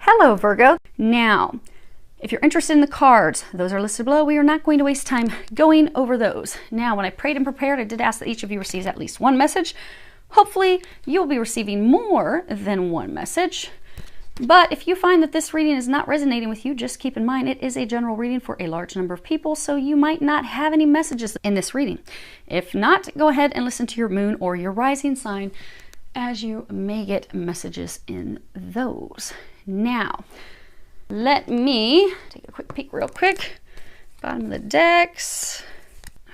Hello, Virgo. Now, if you're interested in the cards, those are listed below. We are not going to waste time going over those. Now, when I prayed and prepared, I did ask that each of you receives at least one message. Hopefully, you'll be receiving more than one message. But if you find that this reading is not resonating with you, just keep in mind it is a general reading for a large number of people, so you might not have any messages in this reading. If not, go ahead and listen to your moon or your rising sign, as you may get messages in those. Now, let me take a quick peek real quick. Bottom of the decks.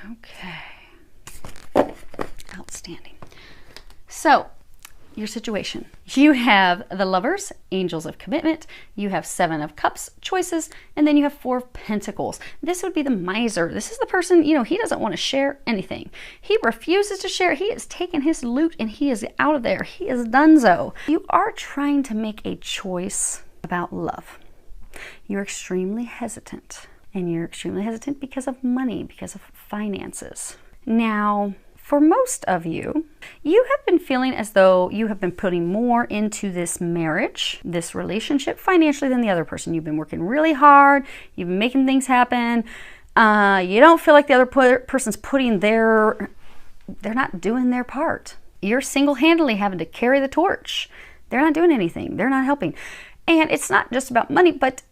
Okay. Outstanding. So, your situation. You have the Lovers, Angels of Commitment. You have Seven of Cups, Choices. And then you have Four of Pentacles. This would be the miser. This is the person, he doesn't want to share anything. He refuses to share. He has taken his loot and he is out of there. He is donezo. You are trying to make a choice about love. You're extremely hesitant. And you're extremely hesitant because of money, because of finances. Now, for most of you, you have been feeling as though you have been putting more into this marriage, this relationship financially than the other person. You've been working really hard. You've been making things happen. You don't feel like the other person's they're not doing their part. You're single-handedly having to carry the torch. They're not doing anything. They're not helping. And it's not just about money, but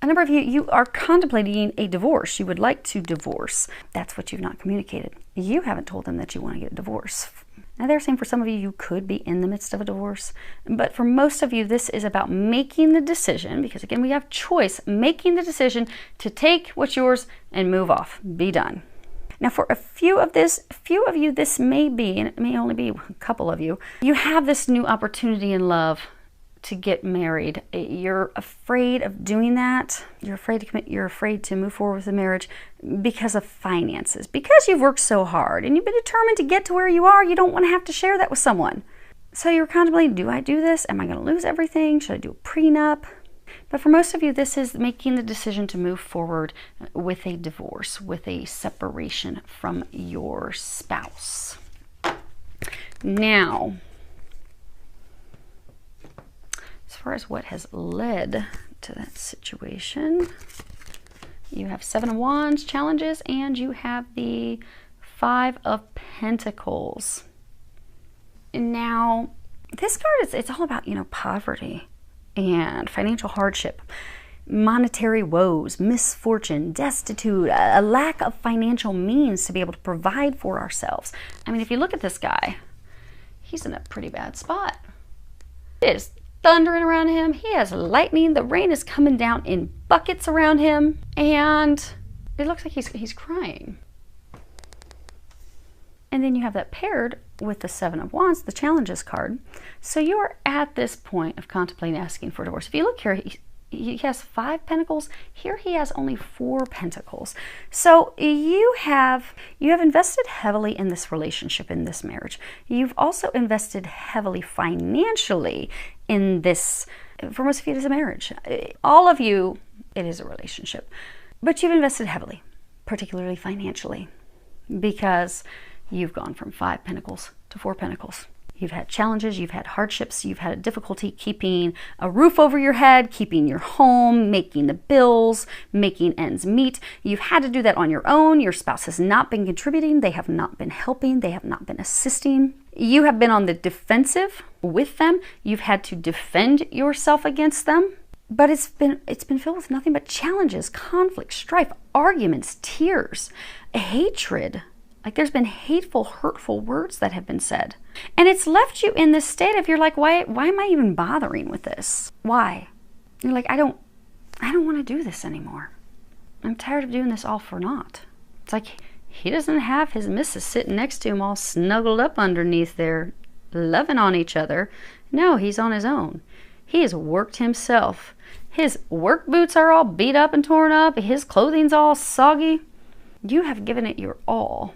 a number of you are contemplating a divorce. You would like to divorce. That's what you've not communicated. You haven't told them that you want to get a divorce. Now, they're saying for some of you, you could be in the midst of a divorce. But for most of you, this is about making the decision, because again, we have choice, making the decision to take what's yours and move off. Be done. Now, for a few of you, this may be, and it may only be a couple of you, you have this new opportunity in love to get married. You're afraid of doing that. You're afraid to commit. You're afraid to move forward with the marriage because of finances. Because you've worked so hard and you've been determined to get to where you are, you don't want to have to share that with someone. So you're contemplating, do I do this? Am I going to lose everything? Should I do a prenup? But for most of you, this is making the decision to move forward with a divorce, with a separation from your spouse. Now, as far as what has led to that situation, you have Seven of Wands, challenges, and you have the Five of Pentacles. Now, this card it's all about, poverty and financial hardship, monetary woes, misfortune, destitute, a lack of financial means to be able to provide for ourselves. I mean, if you look at this guy, he's in a pretty bad spot. It is thundering around him. He has lightning. The rain is coming down in buckets around him, and it looks like he's crying. And then you have that paired with the Seven of Wands, the challenges card. So you are at this point of contemplating asking for divorce. If you look here, he has 5 pentacles. Here he has only 4 pentacles. So you have invested heavily in this relationship, in this marriage. You've also invested heavily financially in this. For most of you, it is a marriage. All of you, it is a relationship. But you've invested heavily, particularly financially, because you've gone from 5 pentacles to 4 pentacles. You've had challenges, you've had hardships, you've had a difficulty keeping a roof over your head, keeping your home, making the bills, making ends meet. You've had to do that on your own. Your spouse has not been contributing. They have not been helping. They have not been assisting. You have been on the defensive with them. You've had to defend yourself against them. But it's been filled with nothing but challenges, conflict, strife, arguments, tears, hatred. Like, there's been hateful, hurtful words that have been said. And it's left you in this state of, you're like, why am I even bothering with this? Why? You're like, I don't want to do this anymore. I'm tired of doing this all for naught. It's like, he doesn't have his missus sitting next to him all snuggled up underneath there, loving on each other. No, he's on his own. He has worked himself. His work boots are all beat up and torn up. His clothing's all soggy. You have given it your all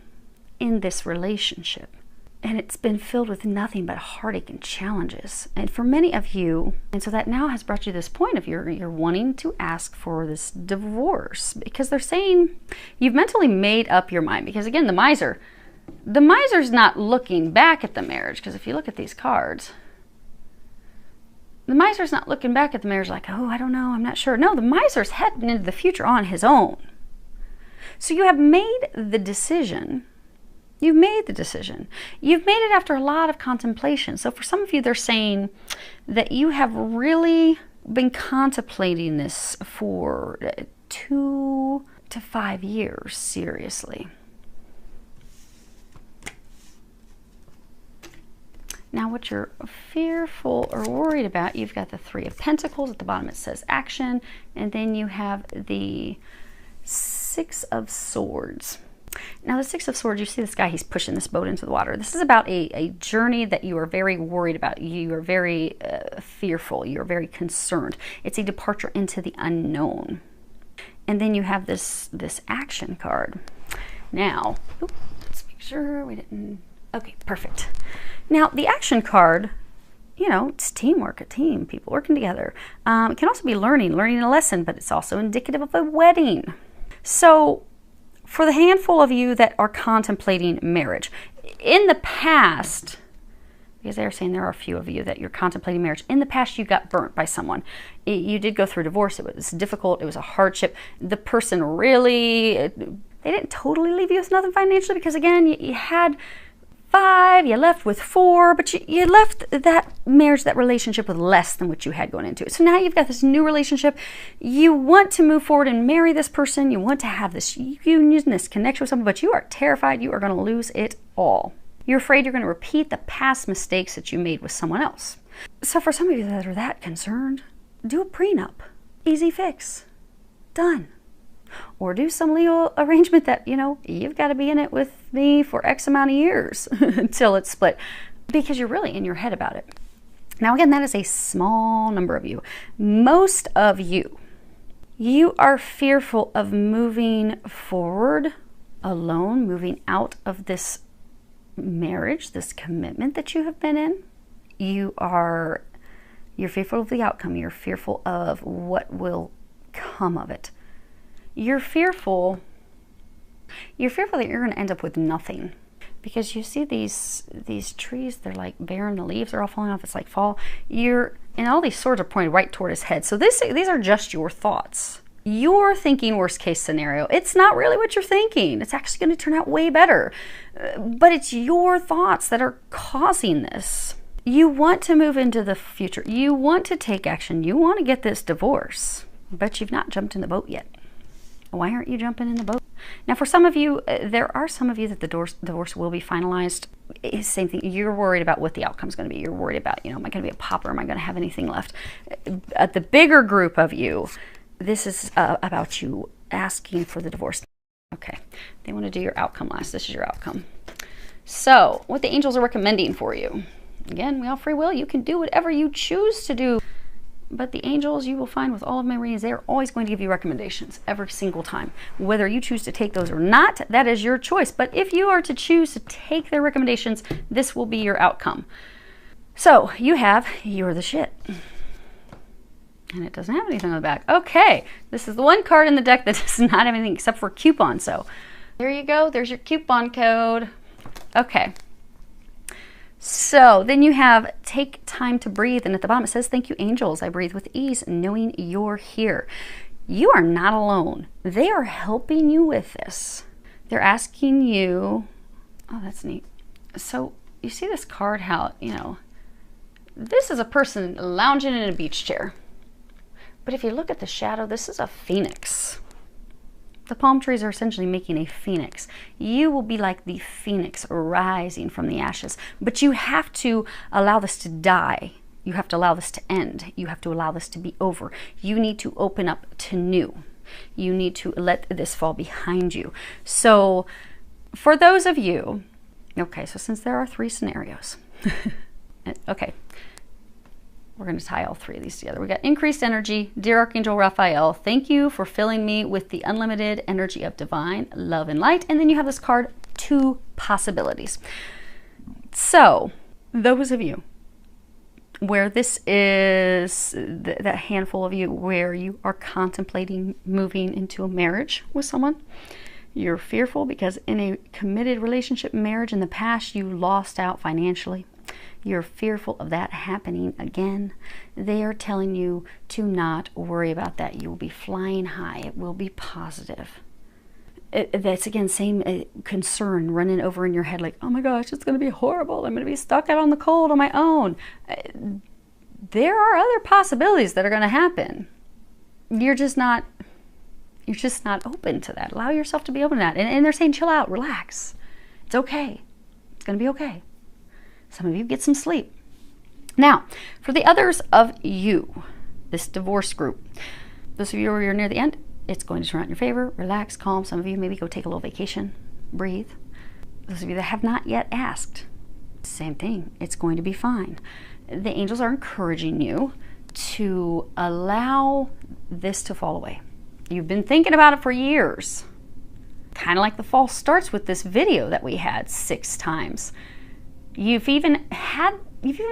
in this relationship, and it's been filled with nothing but heartache and challenges. And for many of you, and so that now has brought you to this point of you're wanting to ask for this divorce, because they're saying you've mentally made up your mind. Because again, the miser's not looking back at the marriage, because if you look at these cards, The miser's not looking back at the marriage like, oh, I don't know, I'm not sure. No, the miser's heading into the future on his own. So you have made the decision. You've made the decision. You've made it after a lot of contemplation. So for some of you, they're saying that you have really been contemplating this for 2 to 5 years, seriously. Now, what you're fearful or worried about, you've got the 3 of Pentacles. At the bottom, it says action. And then you have the 6 of Swords. Now, the 6 of Swords, you see this guy, he's pushing this boat into the water. This is about a journey that you are very worried about. You are very fearful. You are very concerned. It's a departure into the unknown. And then you have this action card. Now, let's make sure we didn't... Okay, perfect. Now, the action card, you know, it's teamwork, a team, people working together. It can also be learning a lesson, but it's also indicative of a wedding. So, for the handful of you that are contemplating marriage, in the past, because they're saying there are a few of you that you're contemplating marriage, in the past you got burnt by someone. You did go through divorce, it was difficult, it was a hardship. The person really, they didn't totally leave you with nothing financially, because again, you had 5, you left with 4, but you left that marriage, that relationship with less than what you had going into it. So now you've got this new relationship. You want to move forward and marry this person. You want to have this union, this connection with someone, but you are terrified you are going to lose it all. You're afraid you're going to repeat the past mistakes that you made with someone else. So for some of you that are that concerned, do a prenup. Easy fix. Done. Or do some legal arrangement that, you know, you've got to be in it with me for X amount of years until it's split, because you're really in your head about it. Now, again, that is a small number of you. Most of you, you are fearful of moving forward alone, moving out of this marriage, this commitment that you have been in. You're fearful of the outcome. You're fearful of what will come of it. You're fearful that you're going to end up with nothing, because you see these trees, they're like barren, the leaves are all falling off, it's like fall. And all these swords are pointed right toward his head. So these are just your thoughts. You're thinking worst case scenario. It's not really what you're thinking. It's actually going to turn out way better. But it's your thoughts that are causing this. You want to move into the future. You want to take action. You want to get this divorce, but you've not jumped in the boat yet. Why aren't you jumping in the boat? Now, for some of you, there are some of you that the divorce will be finalized. It's the same thing. You're worried about what the outcome is going to be. You're worried about, you know, am I going to be a pauper? Am I going to have anything left? The bigger group of you, this is about you asking for the divorce. Okay, they want to do your outcome last. This is your outcome. So, what the angels are recommending for you. Again, we all free will. You can do whatever you choose to do. But the angels, you will find with all of my readings, they are always going to give you recommendations every single time. Whether you choose to take those or not, that is your choice. But if you are to choose to take their recommendations, this will be your outcome. So you have, you're the shit. And it doesn't have anything on the back. Okay, this is the one card in the deck that does not have anything except for coupon. So there you go. There's your coupon code. Okay. So then you have take time to breathe. And at the bottom it says, thank you, angels. I breathe with ease, knowing you're here. You are not alone. They are helping you with this. They're asking you, oh, that's neat. So you see this card, how, you know, this is a person lounging in a beach chair. But if you look at the shadow, this is a phoenix. The palm trees are essentially making a phoenix. You will be like the phoenix rising from the ashes. But you have to allow this to die. You have to allow this to end. You have to allow this to be over. You need to open up to new. You need to let this fall behind you. So for those of you, okay, so since there are 3 scenarios, okay, we're going to tie all 3 of these together. We got increased energy. Dear Archangel Raphael, thank you for filling me with the unlimited energy of divine love and light. And then you have this card, 2 possibilities. So those of you where this is that handful of you where you are contemplating moving into a marriage with someone, you're fearful because in a committed relationship marriage in the past, you lost out financially. You're fearful of that happening again. They are telling you to not worry about that. You will be flying high. It will be positive. That's, again, same concern running over in your head like, oh my gosh, it's going to be horrible. I'm going to be stuck out on the cold on my own. There are other possibilities that are going to happen. You're just not open to that. Allow yourself to be open to that. And they're saying, chill out, relax. It's okay. It's going to be okay. Some of you get some sleep. Now, for the others of you, this divorce group, those of you who are near the end, it's going to turn out in your favor. Relax, calm. Some of you maybe go take a little vacation, breathe. Those of you that have not yet asked, same thing. It's going to be fine. The angels are encouraging you to allow this to fall away. You've been thinking about it for years. Kind of like the false starts with this video that we had 6 times. You've even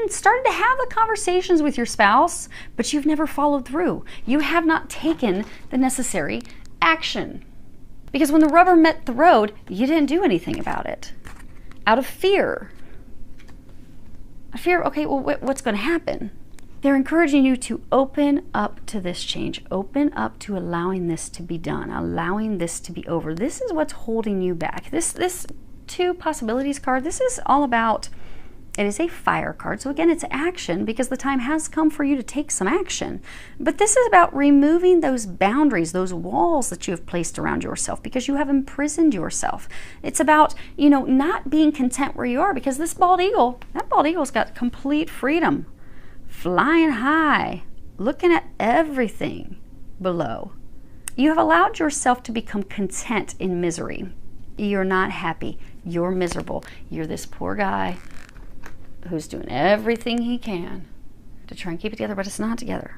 started to have the conversations with your spouse, but you've never followed through. You have not taken the necessary action. Because when the rubber met the road, you didn't do anything about it. Out of fear. Fear, okay, well, what's going to happen? They're encouraging you to open up to this change. Open up to allowing this to be done, allowing this to be over. This is what's holding you back. This 2 possibilities card, this is all about, it is a fire card. So again, it's action because the time has come for you to take some action. But this is about removing those boundaries, those walls that you have placed around yourself because you have imprisoned yourself. It's about, not being content where you are because this bald eagle, that bald eagle's got complete freedom. Flying high, looking at everything below. You have allowed yourself to become content in misery. You're not happy. You're miserable. You're this poor guy who's doing everything he can to try and keep it together, but it's not together.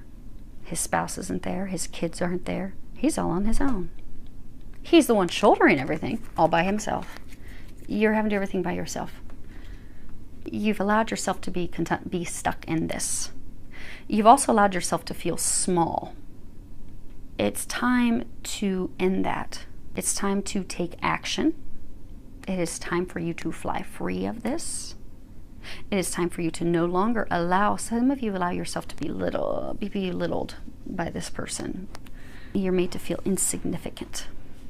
His spouse isn't there. His kids aren't there. He's all on his own. He's the one shouldering everything all by himself. You're having to do everything by yourself. You've allowed yourself to be content, be stuck in this. You've also allowed yourself to feel small. It's time to end that. It's time to take action. It is time for you to fly free of this. It is time for you to no longer allow, some of you allow yourself to be belittled by this person. You're made to feel insignificant.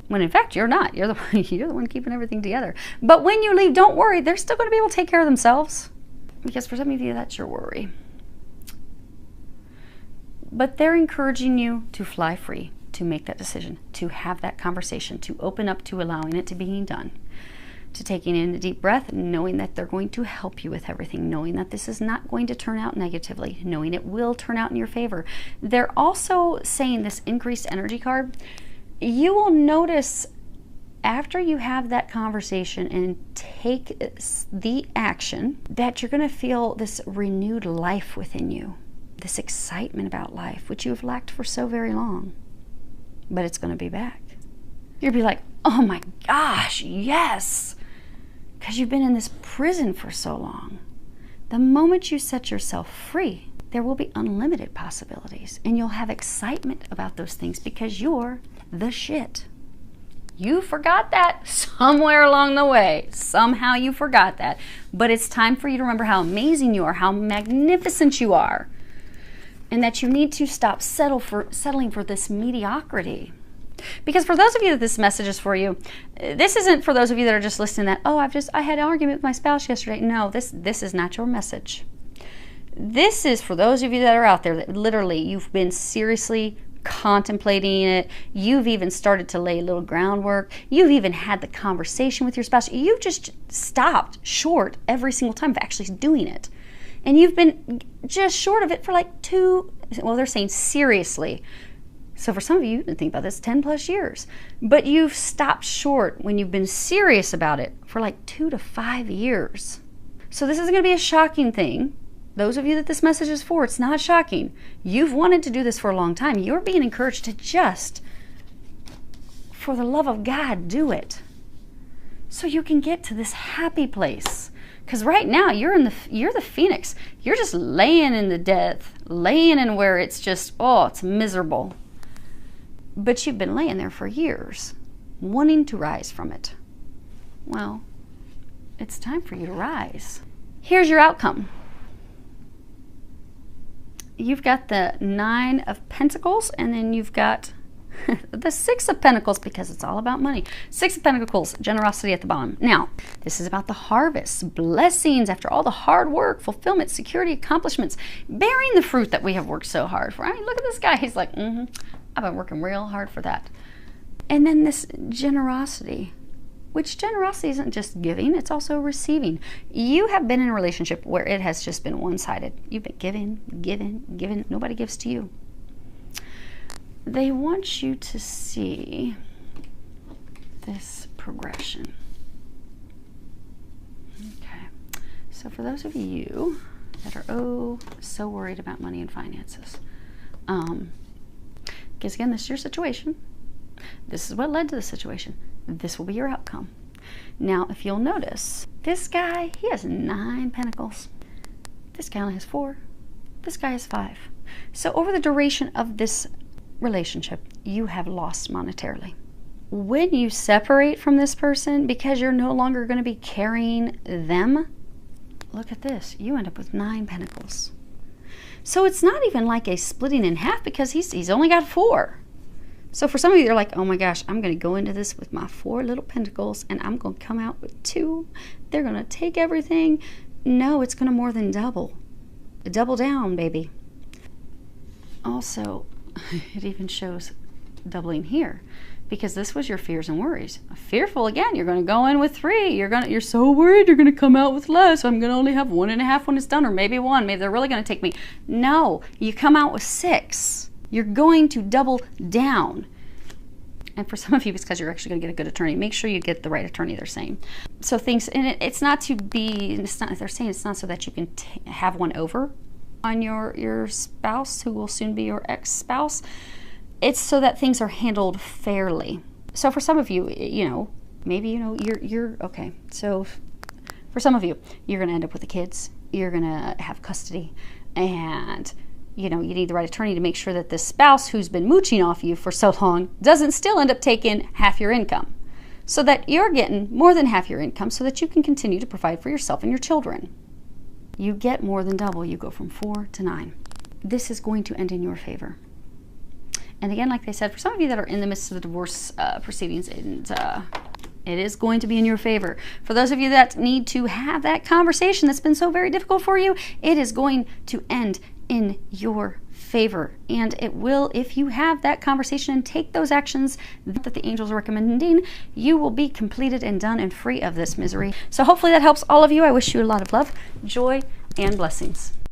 When in fact, you're not. You're the one keeping everything together. But when you leave, don't worry. They're still going to be able to take care of themselves. Because for some of you, that's your worry. But they're encouraging you to fly free, to make that decision, to have that conversation, to open up to allowing it to being done, to taking in a deep breath, knowing that they're going to help you with everything, knowing that this is not going to turn out negatively, knowing it will turn out in your favor. They're also saying this increased energy card, you will notice after you have that conversation and take the action that you're going to feel this renewed life within you, this excitement about life, which you have lacked for so very long. But it's going to be back. You'll be like, oh my gosh, yes! Because you've been in this prison for so long. The moment you set yourself free, there will be unlimited possibilities. And you'll have excitement about those things because you're the shit. You forgot that somewhere along the way. Somehow you forgot that. But it's time for you to remember how amazing you are, how magnificent you are. And that you need to stop settling for this mediocrity. Because for those of you that this message is for you, this isn't for those of you that are just listening that, oh, I had an argument with my spouse yesterday. No, this is not your message. This is for those of you that are out there that literally you've been seriously contemplating it. You've even started to lay a little groundwork. You've even had the conversation with your spouse. You've just stopped short every single time of actually doing it. And you've been just short of it for like they're saying seriously. So for some of you, think about this, 10 plus years. But you've stopped short when you've been serious about it for like 2 to 5 years. So this isn't going to be a shocking thing. Those of you that this message is for, it's not shocking. You've wanted to do this for a long time. You're being encouraged to just, for the love of God, do it. So you can get to this happy place. Because right now, you're the phoenix. You're just laying in the death, laying in where it's just, it's miserable. But you've been laying there for years, wanting to rise from it. Well, it's time for you to rise. Here's your outcome. you've got the 9 of Pentacles, and then you've got the 6 of Pentacles, because it's all about money. 6 of Pentacles, generosity at the bottom. Now, this is about the harvest, blessings after all the hard work, fulfillment, security, accomplishments, bearing the fruit that we have worked so hard for. I mean, look at this guy. He's like, I've been working real hard for that. And then this generosity, which generosity isn't just giving, it's also receiving. You have been in a relationship where it has just been one-sided. You've been giving. Nobody gives to you. They want you to see this progression. Okay. So for those of you that are so worried about money and finances, because again, this is your situation. This is what led to the situation. This will be your outcome. Now, if you'll notice, this guy, he has 9 pentacles. This guy only has 4. This guy has 5. So over the duration of this relationship, you have lost monetarily. When you separate from this person, because you're no longer going to be carrying them, look at this. You end up with 9 pentacles. So it's not even like a splitting in half, because he's only got 4. So for some of you, they're like, oh my gosh, I'm going to go into this with my 4 little pentacles, and I'm going to come out with 2. They're going to take everything. No, it's going to more than double. Double down, baby. Also, it even shows doubling here, because this was your fears and worries. Fearful, again, you're going to go in with 3. You're so worried you're going to come out with less. I'm going to only have 1.5 when it's done, or maybe 1. Maybe they're really going to take me. No, you come out with 6. You're going to double down. And for some of you, it's because you're actually going to get a good attorney. Make sure you get the right attorney, they're saying. So things, and it's not to be, they're saying it's not so that you can have one over on your spouse, who will soon be your ex-spouse. It's so that things are handled fairly. So for some of you, maybe you're okay. So for some of you, you're going to end up with the kids. You're going to have custody, and you need the right attorney to make sure that this spouse who's been mooching off you for so long doesn't still end up taking half your income, so that you're getting more than half your income, so that you can continue to provide for yourself and your children. You get more than double. You go from 4 to 9. This is going to end in your favor. And again, like they said, for some of you that are in the midst of the divorce proceedings, it is going to be in your favor. For those of you that need to have that conversation that's been so very difficult for you, it is going to end in your favor. And it will, if you have that conversation and take those actions that the angels are recommending, you will be completed and done and free of this misery. So hopefully that helps all of you. I wish you a lot of love, joy, and blessings.